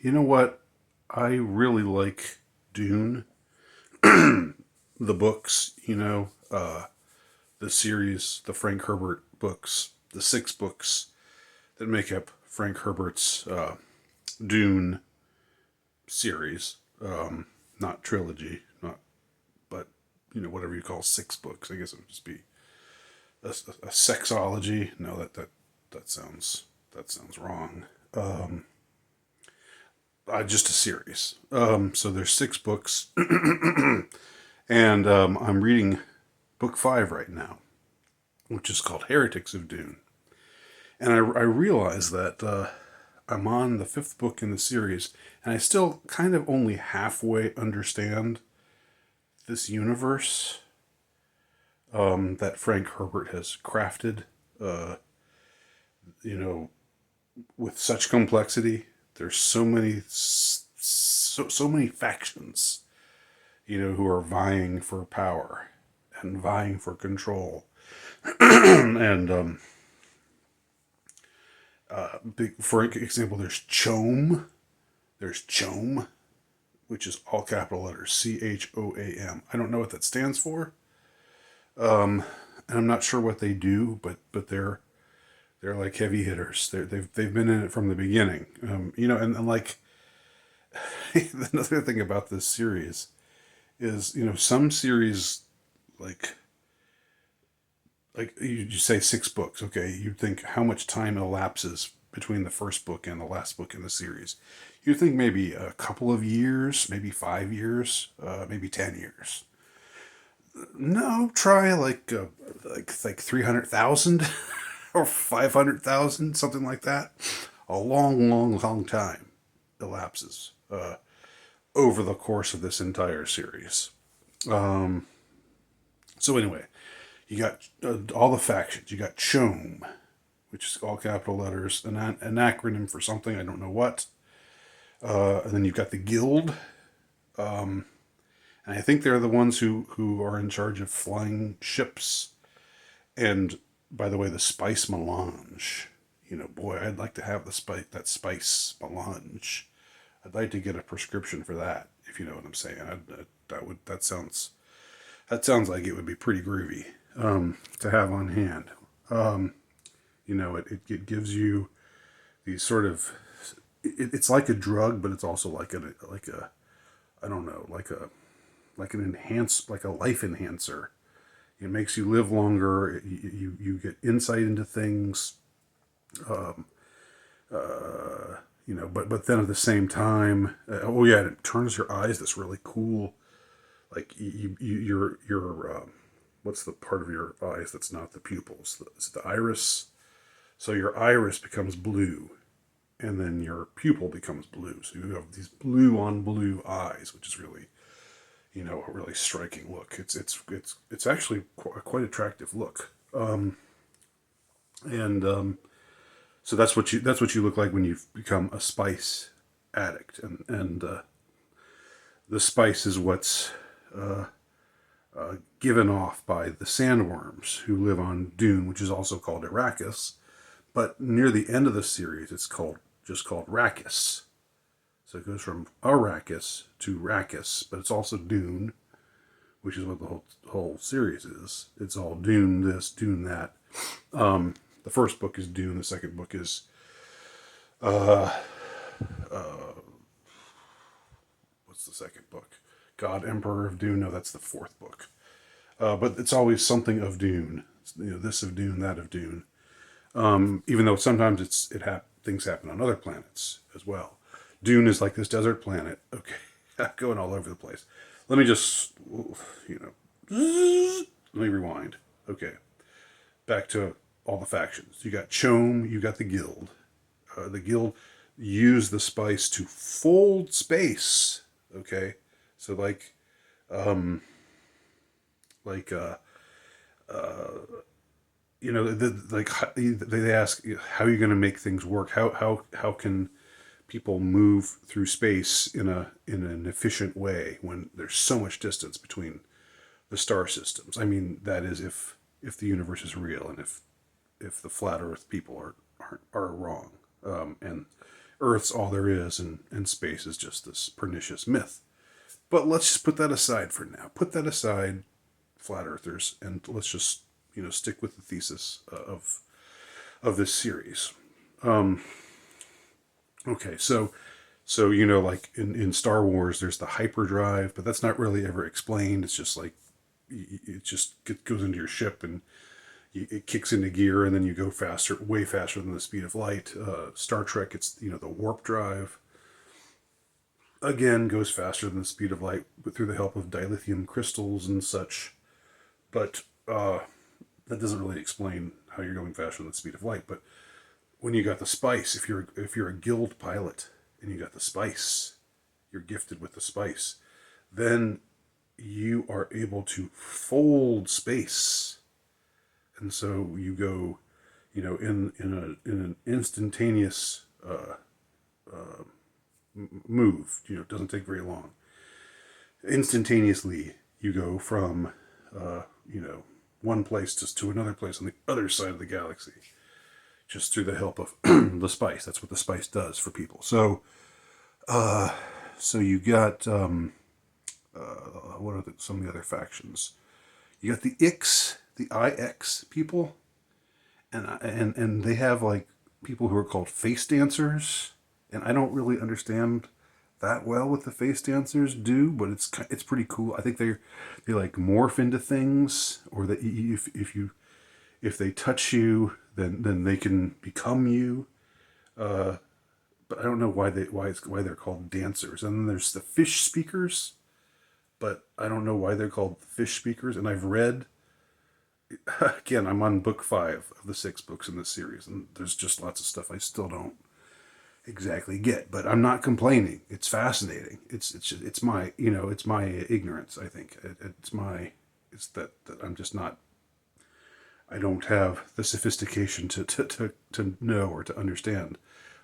You know what? I really like Dune, the books, the series, the Frank Herbert books, the six books that make up Frank Herbert's Dune series. Not trilogy, not, but, whatever you call six books. I guess it would just be a sexology. No, that sounds wrong. Just a series. So there's six books, and I'm reading book five right now, which is called Heretics of Dune. And I realize that I'm on the fifth book in the series, and I still kind of only halfway understand this universe that Frank Herbert has crafted, uh, you know, with such complexity. There's so many factions, who are vying for power and vying for control. And for example, There's Chom, which is all capital letters, CHOAM. I don't know what that stands for, and I'm not sure what they do, but they're like heavy hitters. They've been in it from the beginning. And like another thing about this series is, some series, like you say six books. Okay, you'd think how much time elapses between the first book and the last book in the series. You'd think maybe a couple of years, maybe 5 years, maybe 10 years. No, try like 300,000 or 500,000, something like that. A long, long, long time elapses over the course of this entire series. Um, so anyway, you got all the factions. You got CHOAM, which is all capital letters, an acronym for something, I don't know what. And then you've got the Guild, and I think they're the ones who are in charge of flying ships. And by the way, the spice melange. Boy, I'd like to have that spice melange. I'd like to get a prescription for that, if you know what I'm saying. That sounds like it would be pretty groovy to have on hand. Um, it gives you these sort of, it's like a drug, but it's also like a I don't know, like a life enhancer. It makes you live longer. You get insight into things. Um, but then at the same time, oh yeah, it turns your eyes this really cool. Like what's the part of your eyes that's not the pupils? It's the iris. So your iris becomes blue, and then your pupil becomes blue. So you have these blue on blue eyes, which is really, a really striking look. It's actually a quite attractive look. And So that's what you look like when you've become a spice addict, and the spice is what's uh, given off by the sandworms who live on Dune, which is also called Arrakis. But near the end of the series, it's just called Rakis. So it goes from Arrakis to Rakis, but it's also Dune, which is what the whole series is. It's all Dune this, Dune that. The first book is Dune. The second book is uh, uh, what's the second book? God, Emperor of Dune. No, that's the fourth book. But it's always something of Dune. This of Dune, that of Dune. Even though sometimes things happen on other planets as well. Dune is like this desert planet. Okay, going all over the place. Let me just, let me rewind. Okay, back to all the factions. You got Chom, you got the Guild. The Guild use the spice to fold space. Okay, so um, like they ask, how are you going to make things work? How can people move through space in an efficient way when there's so much distance between the star systems? I mean, that is if the universe is real, and if the flat Earth people are wrong. And Earth's all there is, and space is just this pernicious myth. But let's just put that aside for now. Put that aside, flat earthers, and let's just stick with the thesis of this series. Okay, so like in Star Wars, there's the hyperdrive, but that's not really ever explained. It's just like it just goes into your ship and it kicks into gear, and then you go faster, way faster than the speed of light. Star Trek, it's the warp drive. Again, goes faster than the speed of light through the help of dilithium crystals and such. But that doesn't really explain how you're going faster than the speed of light. But when you got the spice, if you're a guild pilot and you got the spice, you're gifted with the spice, then you are able to fold space, and so you go, in an instantaneous move. It doesn't take very long. Instantaneously, you go from one place to another place on the other side of the galaxy, just through the help of the spice. That's what the spice does for people. So you got what are some of the other factions? You got the IX people, and they have like people who are called face dancers, and I don't really understand that well what the face dancers do, but it's pretty cool. I think they like morph into things, or that if they touch you, then they can become you. But I don't know why they're called dancers. And then there's the fish speakers, but I don't know why they're called fish speakers. And I've read, again, I'm on book 5 of the 6 books in this series, and there's just lots of stuff I still don't exactly get. But I'm not complaining. It's fascinating. It's my it's my ignorance. I think it's that I'm just not. I don't have the sophistication to know or to understand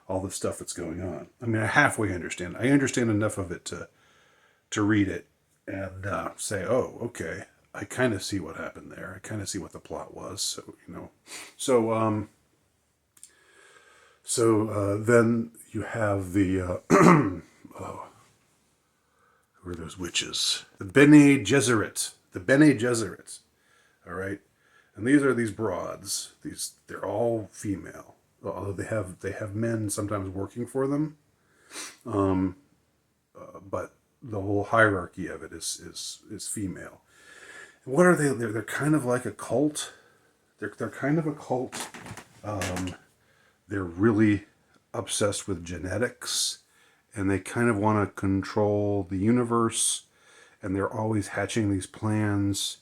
all the stuff that's going on. I mean, I halfway understand. I understand enough of it to read it and say, oh, okay, I kind of see what happened there. I kind of see what the plot was. So then you have the oh, who are those witches? The Bene Gesserit. The Bene Gesserit. All right, and these are these broads. They're all female, although they have men sometimes working for them. But the whole hierarchy of it is female. What are they? They're kind of like a cult. They're kind of a cult. They're really obsessed with genetics, and they kind of want to control the universe, and they're always hatching these plans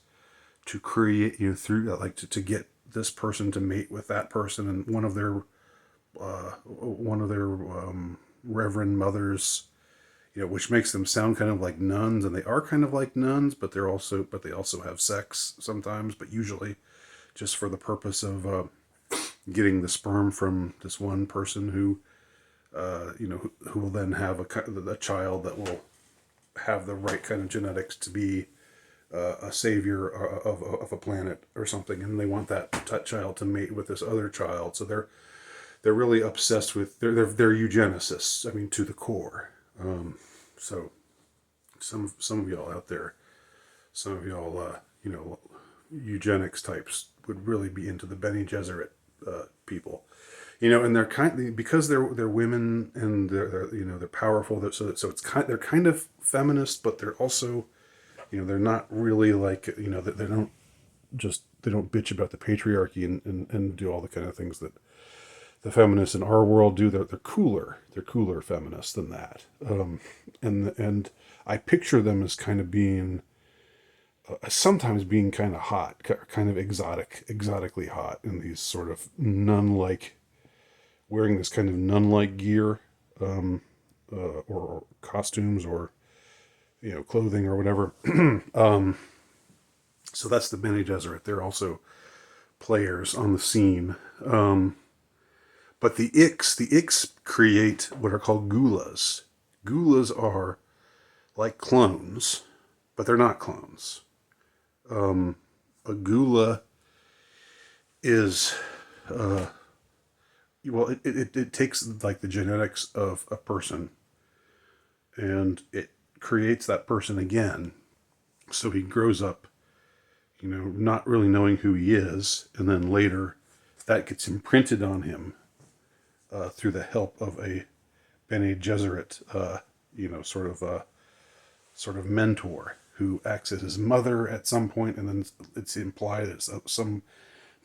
to create, through like to get this person to mate with that person, and one of their reverend mothers, which makes them sound kind of like nuns, and they are kind of like nuns, but they also have sex sometimes, but usually just for the purpose of getting the sperm from this one person who will then have a child that will have the right kind of genetics to be a savior of a planet or something, and they want that child to mate with this other child. So they're really obsessed with they're eugenicists. I mean, to the core. So some of y'all out there, some of y'all eugenics types would really be into the Bene Gesserit people, and they're because they're women, and they're powerful. So they're kind of feminist, but they're also, they're not really like, they don't bitch about the patriarchy and do all the kind of things that the feminists in our world do. They're cooler. They're cooler feminists than that. And I picture them as kind of being, sometimes being kind of hot, kind of exotically hot, in these sort of nun-like, wearing this kind of nun-like gear, or costumes, or clothing or whatever. So that's the Bene Gesserit. They're also players on the scene. But the Ix create what are called gulas. Gulas are like clones, but they're not clones. A gula is, well, it takes like the genetics of a person and it creates that person again. So he grows up, not really knowing who he is, and then later that gets imprinted on him through the help of a Bene Gesserit, sort of mentor who acts as his mother at some point, and then it's implied at some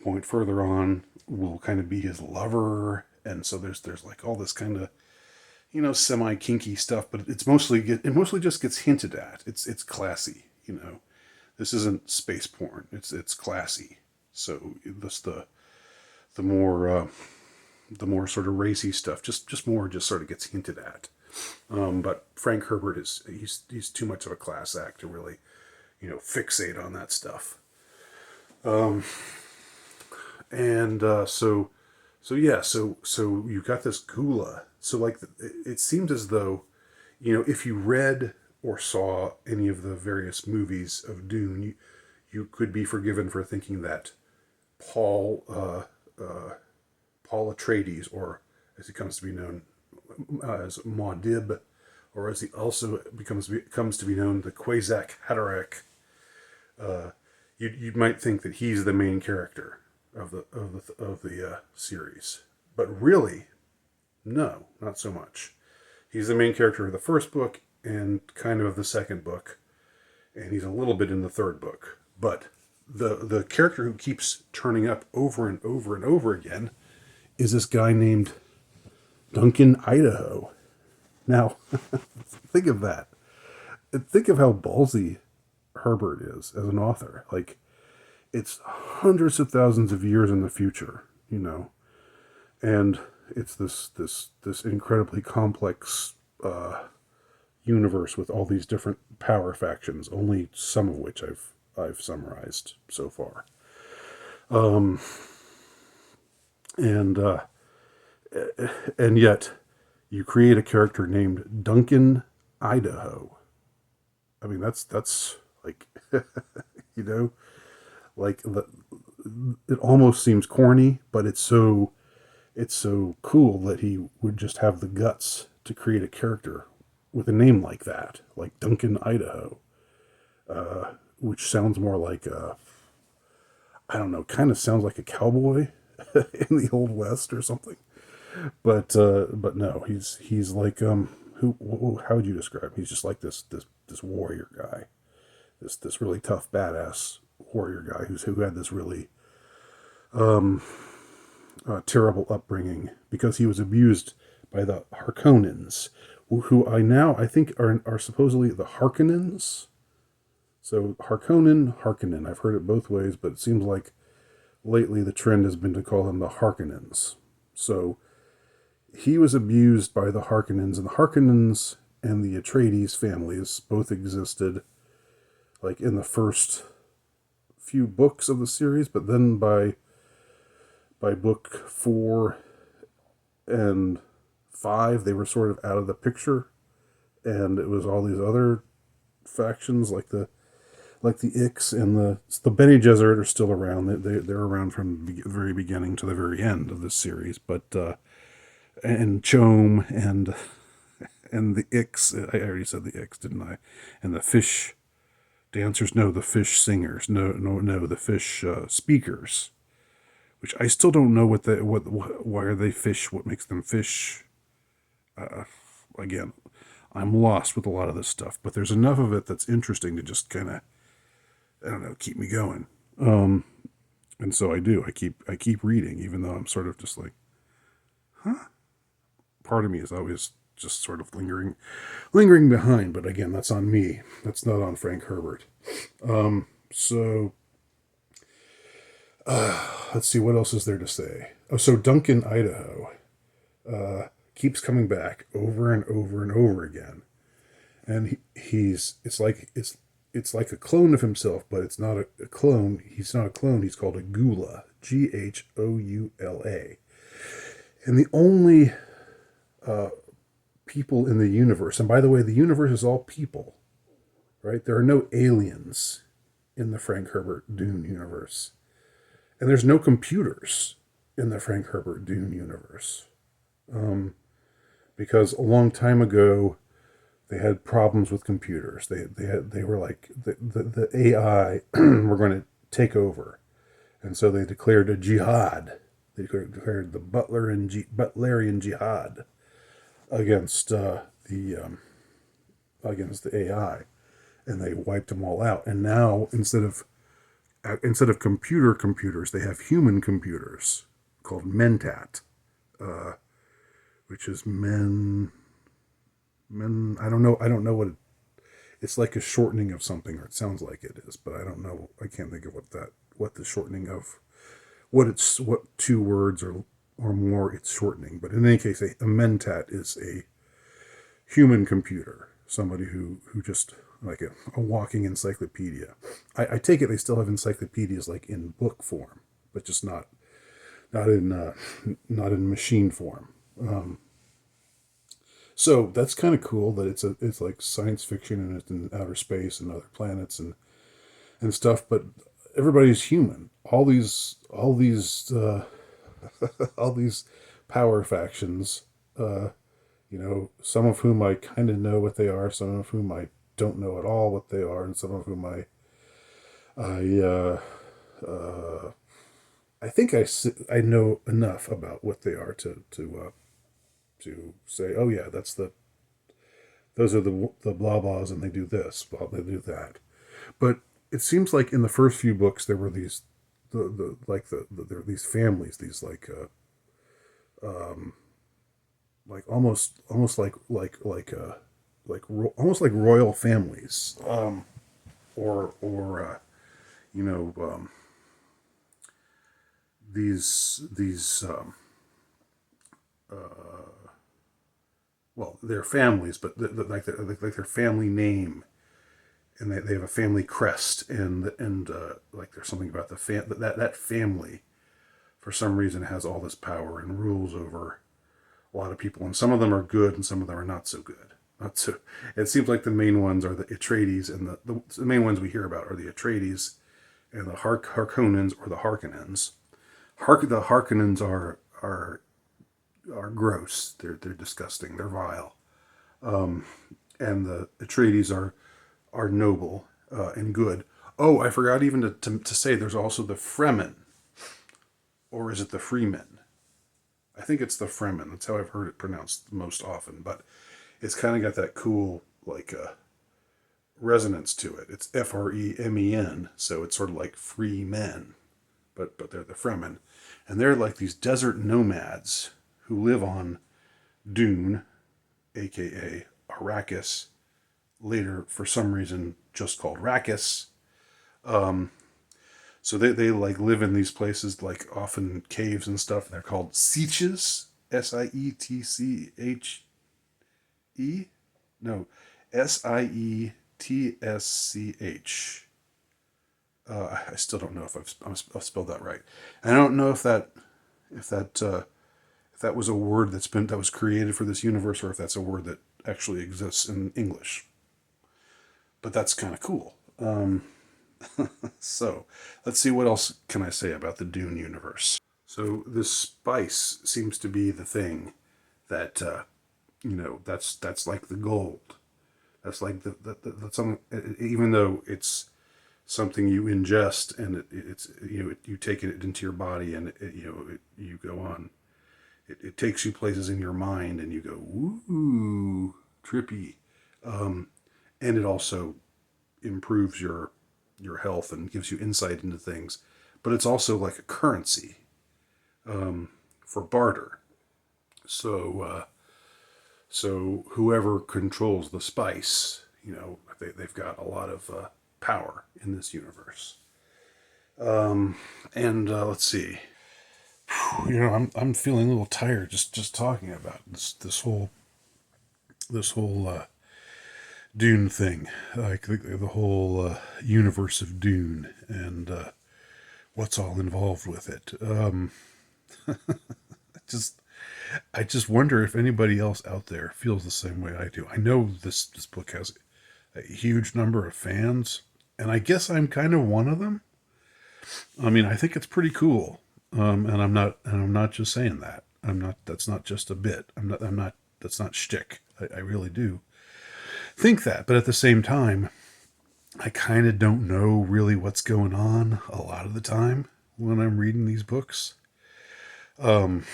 point further on will kind of be his lover, and so there's like all this kind of semi kinky stuff, but it mostly just gets hinted at. It's classy, This isn't space porn. It's classy. So this the more sort of racy stuff just more just sort of gets hinted at. But Frank Herbert he's too much of a class act to really fixate on that stuff. And so you got this gula. So like it seemed as though if you read or saw any of the various movies of Dune, you could be forgiven for thinking that Paul Paul Atreides, or as he comes to be known as Maudib, or as he also comes to be known, the Kwisatz Haderach. You might think that he's the main character of the series, but really, no, not so much. He's the main character of the first book and kind of the second book, and he's a little bit in the third book. But the character who keeps turning up over and over and over again is this guy named Duncan Idaho. Now, think of that. Think of how ballsy Herbert is as an author. Like, it's hundreds of thousands of years in the future, and it's this incredibly complex universe with all these different power factions, only some of which I've summarized so far. And yet you create a character named Duncan Idaho. I mean, that's like, like it almost seems corny, but it's so cool that he would just have the guts to create a character with a name like that, like Duncan Idaho, which sounds more like I don't know, kind of sounds like a cowboy in the Old West or something. But no, he's like how would you describe him? He's just like this warrior guy, this really tough badass warrior guy who had this really terrible upbringing because he was abused by the Harkonnens, who I think are supposedly the Harkonnens. So Harkonnen. I've heard it both ways, but it seems like lately the trend has been to call them the Harkonnens. So he was abused by the Harkonnens, and the Harkonnens and the Atreides families both existed like in the first few books of the series, but then by book 4 and 5 they were sort of out of the picture, and it was all these other factions like the Ix and the Bene Gesserit are still around. They're around from the very beginning to the very end of this series, but and Chom and the Ix. I already said the Ix, didn't I? And the fish dancers. No, the fish singers. No, the fish speakers. Which I still don't know why are they fish? What makes them fish? Again, I'm lost with a lot of this stuff, but there's enough of it that's interesting to just kind of, I don't know, keep me going. And so I do. I keep reading, even though I'm sort of just like, huh? Part of me is always just sort of lingering behind. But again, that's on me. That's not on Frank Herbert. So let's see, what else is there to say? Oh, so Duncan Idaho keeps coming back over and over and over again, and it's like a clone of himself, but it's not a clone. He's not a clone. He's called a Ghoula, Ghoula, and the only people in the universe. And by the way, the universe is all people, right? There are no aliens in the Frank Herbert Dune universe. And there's no computers. in the Frank Herbert Dune universe. Um, because a long time ago, they had problems with computers. They were like the AI were going to take over, and so they declared a jihad. They declared the Butlerian jihad against against the AI, and they wiped them all out. And now instead of computers, they have human computers called Mentat, uh, which is men. I don't know what it's like, a shortening of something, or it sounds like it is, but I don't know. I can't think of what the shortening of what two words or more it's shortening. But in any case, a mentat is a human computer, somebody who just like a walking encyclopedia. I take it they still have encyclopedias like in book form, but just not in not in machine form. So that's kind of cool that it's like science fiction and it's in outer space and other planets and stuff. But everybody's human. All these power factions. Some of whom I kind of know what they are, some of whom I don't know at all what they are, and some of whom I think I know enough about what they are to say, oh yeah, those are the blah blahs, and they do this, blah, they do that. But it seems like in the first few books there were these there are these families, these like almost almost like royal families, or you know these well, they're families, but like their family name, and they have a family crest, and like there's something about that family for some reason has all this power and rules over a lot of people, and some of them are good and some of them are not so good. Not so. It seems like the main ones are the Atreides, and the main ones we hear about are the Atreides and the Harkonnens or the Harkonnens. The Harkonnens are gross. They're disgusting. They're vile. And the Atreides are noble and good. Oh, I forgot even to say there's also the Fremen, or is it the Freemen? I think it's the Fremen. That's how I've heard it pronounced most often. But it's kind of got that cool resonance to it. It's Fremen, so it's sort of like free men, but they're the Fremen, and they're like these desert nomads who live on Dune, aka Arrakis, later for some reason just called Rakis. So they like live in these places, like often caves and stuff. They're called sieches, Sietche. No, Sietsch. I still don't know if I've spelled that right. And I don't know if that was a word that was created for this universe, or if that's a word that actually exists in English. But that's kind of cool. So let's see, what else can I say about the Dune universe. So this spice seems to be the thing that that's like the gold. That's like that's something. Even though it's something you ingest, and it's you take it into your body, and you go on. It takes you places in your mind, and you go, ooh, trippy. And it also improves your health and gives you insight into things. But it's also like a currency for barter. So whoever controls the spice, they've got a lot of power in this universe. And let's see. I'm feeling a little tired just talking about this whole Dune thing, like the whole universe of Dune, and what's all involved with it. just I just wonder if anybody else out there feels the same way I do. I know this book has a huge number of fans, and I guess I'm kind of one of them. I mean, I think it's pretty cool. And I'm not just saying that. I'm not. That's not just a bit. I'm not. That's not shtick. I really do think that, but at the same time, I kind of don't know really what's going on a lot of the time when I'm reading these books. Um,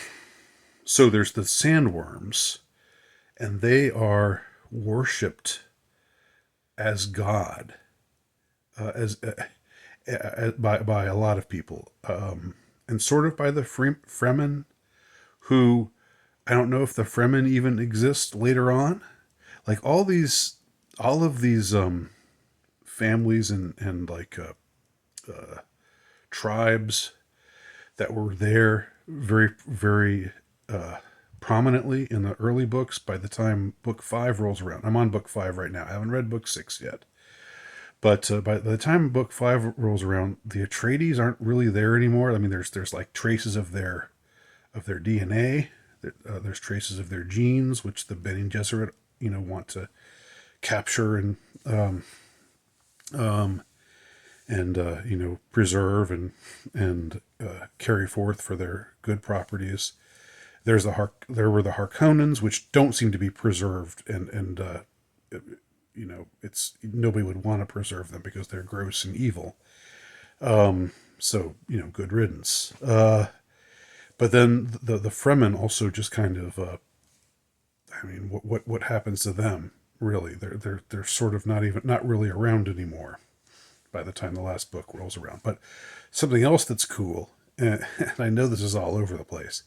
so there's the sandworms, and they are worshipped as God, as by a lot of people, and sort of by the Fremen, who I don't know if the Fremen even exist later on. Like all of these families and like tribes that were there very prominently in the early books. By the time book 5 rolls around, I'm on book 5 right now. I haven't read book 6 yet. But by the time book 5 rolls around, the Atreides aren't really there anymore. I mean, there's like traces of their DNA. There's traces of their genes, which the Bene Gesserit, want to capture um, um, and preserve and carry forth for their good properties. There were the Harkonnens, which don't seem to be preserved, and it's nobody would want to preserve them because they're gross and evil. So good riddance. But then the Fremen also just kind of, I mean, what happens to them? Really, they're sort of not really around anymore by the time the last book rolls around. But something else that's cool, and I know this is all over the place,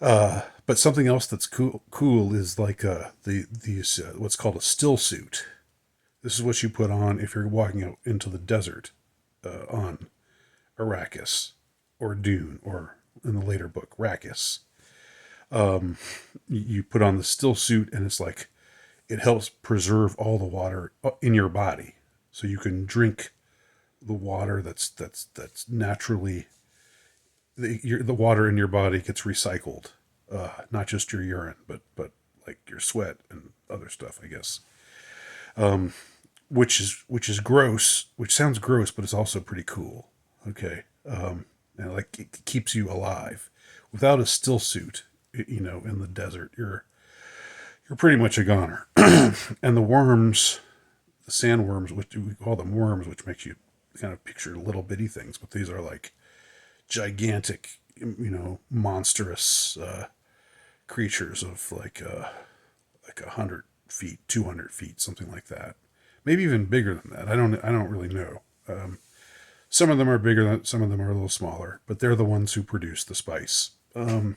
but something else that's cool is like these what's called a still suit. This is what you put on if you're walking out into the desert on Arrakis or Dune, or in the later book Rakis. You put on the still suit, and it's like it helps preserve all the water in your body, so you can drink the water that's naturally the water in your body gets recycled, not just your urine, but like your sweat and other stuff, I guess. Which is gross, which sounds gross, but it's also pretty cool. Okay, and like it keeps you alive. Without a still suit, in the desert, you're pretty much a goner. And the worms, the sandworms, which we call them worms, which makes you kind of picture little bitty things, but these are like gigantic, monstrous creatures of like 100 feet, 200 feet, something like that. Maybe even bigger than that. I don't really know. Some of them are bigger than some of them are a little smaller, but they're the ones who produce the spice. And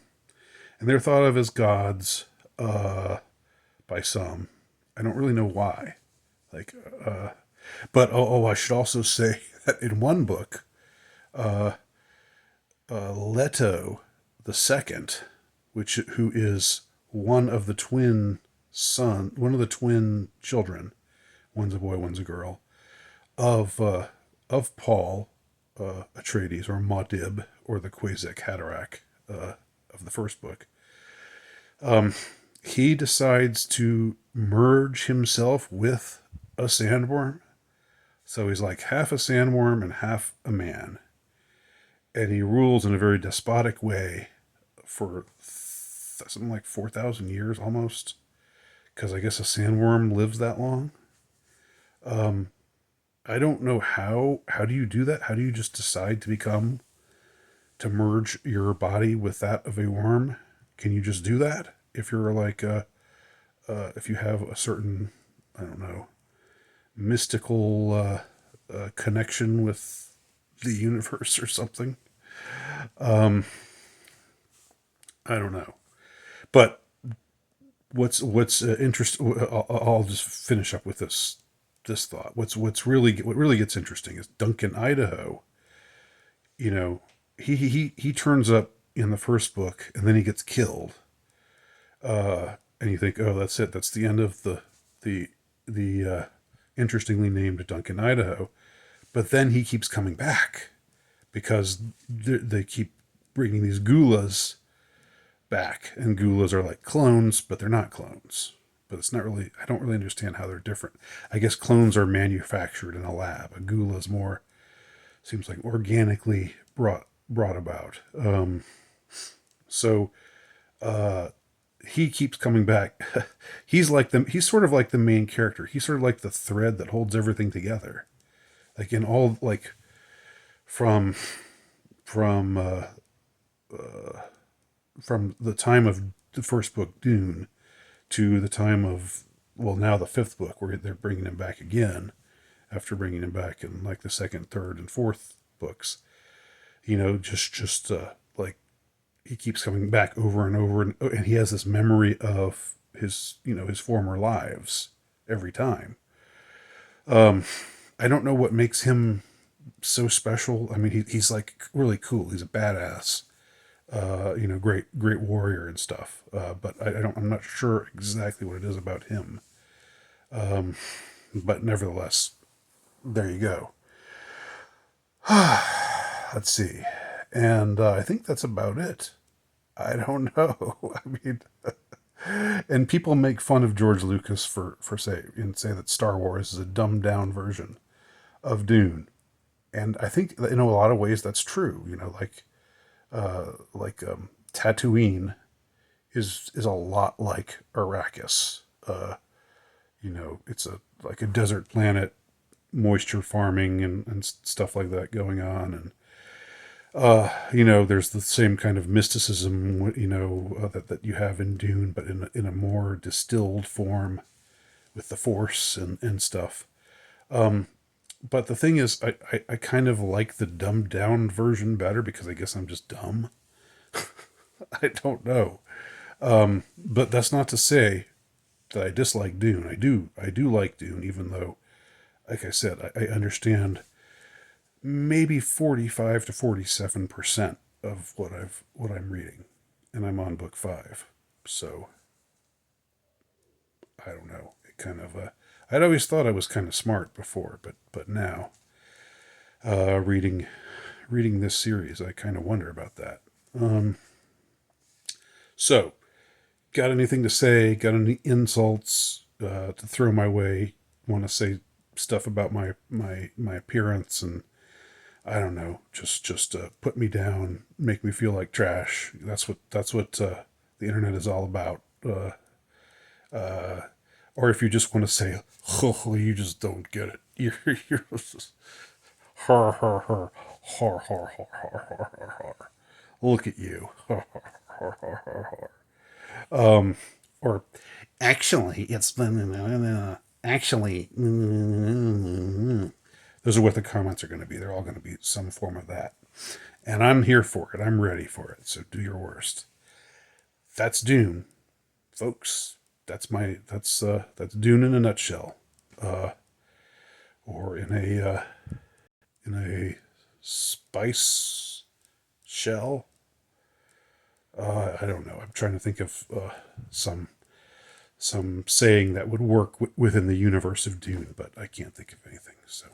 they're thought of as gods by some. I don't really know why. Like, but I should also say that in one book, Leto the second, who is one of the twin children, one's a boy, one's a girl, of Paul Atreides, or Maudib, or the Kwisatz Haderach of the first book. He decides to merge himself with a sandworm. So he's like half a sandworm and half a man. And he rules in a very despotic way for something like 4,000 years almost. Because I guess a sandworm lives that long. I don't know how do you do that? How do you just decide to merge your body with that of a worm? Can you just do that? If you're like, if you have a certain, I don't know, mystical connection with the universe or something. I don't know. But what's interesting? I'll just finish up with this thought. What really gets interesting is Duncan Idaho. He turns up in the first book, and then he gets killed. And you think, oh, that's it. That's the end of the interestingly named Duncan Idaho. But then he keeps coming back because they keep bringing these gulas back, and gulas are like clones, but they're not clones. But it's not really. I don't really understand how they're different. I guess clones are manufactured in a lab. A gula is more, seems like, organically brought about. So he keeps coming back. He's sort of like the main character. He's sort of like the thread that holds everything together. Like in all, like from from uh, from the time of the first book, Dune, to the time of, well, now the fifth book, where they're bringing him back again after bringing him back in like the second, third, and fourth books. Like he keeps coming back over and over, and he has this memory of his former lives every time. I don't know what makes him so special. I mean, he's like really cool. He's a badass. Great warrior and stuff. But I'm not sure exactly what it is about him. But nevertheless, there you go. Let's see. And I think that's about it. I don't know. I mean, and people make fun of George Lucas for say that Star Wars is a dumbed down version of Dune, and I think in a lot of ways that's true. Tatooine is a lot like Arrakis. It's like a desert planet, moisture farming and stuff like that going on, and there's the same kind of mysticism, that you have in Dune, but in a more distilled form with the Force and stuff. But the thing is, I kind of like the dumbed down version better because I guess I'm just dumb. I don't know. But that's not to say that I dislike Dune. I do like Dune, even though, like I said, I understand maybe 45 to 47% of what I'm reading, and I'm on book 5. So I don't know. It kind of I'd always thought I was kind of smart before, but now reading this series, I kind of wonder about that. So, got anything to say? Got any insults to throw my way? Want to say stuff about my appearance, and I don't know, just put me down, make me feel like trash. That's what the internet is all about. Or if you just want to say, "Oh, you just don't get it." You're just har har har har har har har har har. Look at you. Har har har har har har. Or actually, it's actually. Those are what the comments are going to be. They're all going to be some form of that. And I'm here for it. I'm ready for it. So do your worst. That's Dune, folks. That's Dune in a nutshell. Or in a spice shell. I don't know. I'm trying to think of some saying that would work within the universe of Dune, but I can't think of anything. So